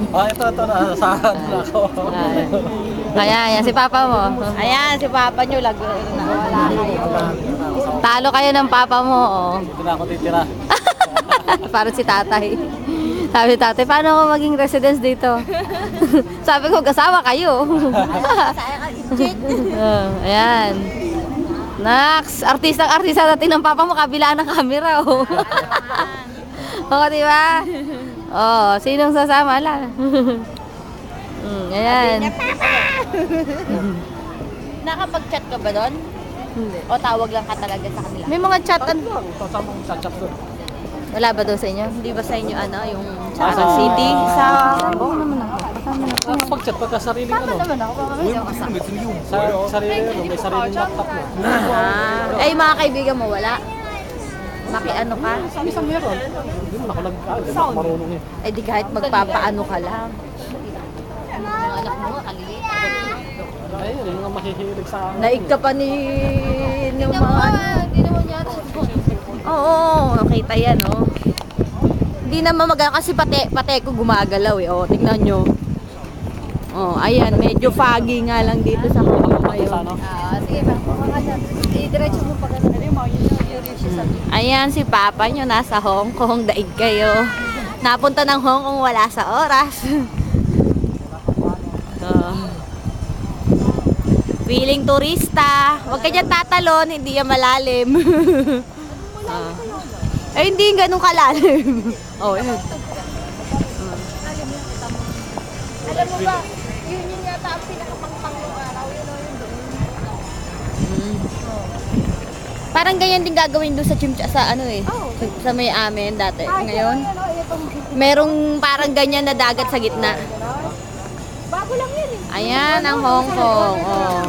Ito, nasasahan na ako. Ayan, si papa mo. Ayan, si papa nyo. Wala kayo. Talo kayo ng papa mo. Oh. Hindi na ako titira. Parang si tatay. Sabi ni tatay, paano ako maging residence dito? Sabi ko, kasawa kayo. Ayan. Nax, artista natin ng papa mo, kabila ng camera. Oh. Oo, diba? Oh, sinong sasama lang? Ayan. Nakapag-chat ka ba doon? Hindi. O tawag lang ka talaga sa kanila? May mga chat. Kasama ko sa chat doon. Wala ba doon sa inyo? Hindi ba sa inyo yung Ah, sa City? Sa... Oo naman ako. Kasama na ako. Pag-chat pagka sariling ano. Naman ako. Sa sariling ano, may sariling laptop mo. Eh, mga kaibigan mo, wala? Makiano ka? Isang meron. Hindi mo ako hindi mo ako marunong eh. Eh, di kahit magpapaano ka lang. Yung anak mo nga, kaliliit. Ay, yun yung mga mahihilig sa akin. Naig ka pa ni... Yung mga... Hindi naman yata. Oo, kita yan, oh. Hindi naman maganda kasi pate ko gumagalaw eh. Oh, tingnan nyo. Oh, ayan, medyo foggy nga lang dito sa Hong Kong ngayon. Sige ba, i-diretso mo pa ganun. Ayan, si Papa nyo nasa Hong Kong. Daig kayo. Napunta ng Hong Kong, wala sa oras. Feeling turista. Huwag ka dyan tatalon, hindi yan malalim. Eh, hindi ganun kalalim. Oh, yan. Alam mo ba, yun yata ang pinakapangpang ng araw. Yun o yun doon. Parang ganyan din gagawin doon sa sa ano eh. Sa may amin dati. Ngayon, merong parang ganyan na dagat sa gitna. Bago lang yun eh. Ayan ang Hong Kong. Oh.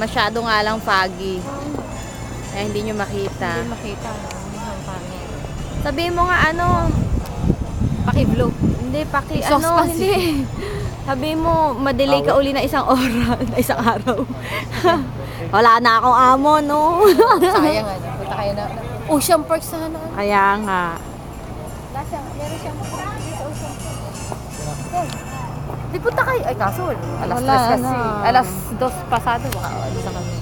Masyado nga lang foggy. Kaya hindi nyo makita. Hindi makita. Sabihin mo nga ano, paki-vlog. Hindi, ano, hindi. Sabihin mo, madelay ka uli na isang oras, na isang araw. Wala na akong amo, no? Sayang ano, punta kayo na. Ocean Park sana. Kaya nga. Meron siyang Di punta kayo. Ay, kaso, alas 3 kasi. Alas 2 pasado, baka alas na kami.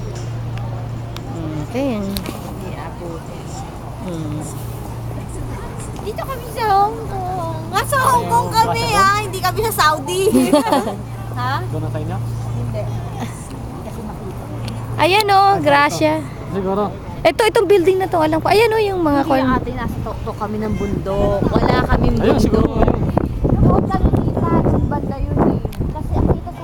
Okay. Hindi abutin. Dito kami sa Hong Kong. Nasa Hong Kong kami, ha? Hindi kami sa Saudi. Ha? Doon na sa inyo? Hindi. Ayan o, Gracia. Siguro. Itong building na to, alam ko. Ayan o, yung mga Hindi ate, nasa to kami ng bundok. Wala kaming Ayun, siguro. bundok.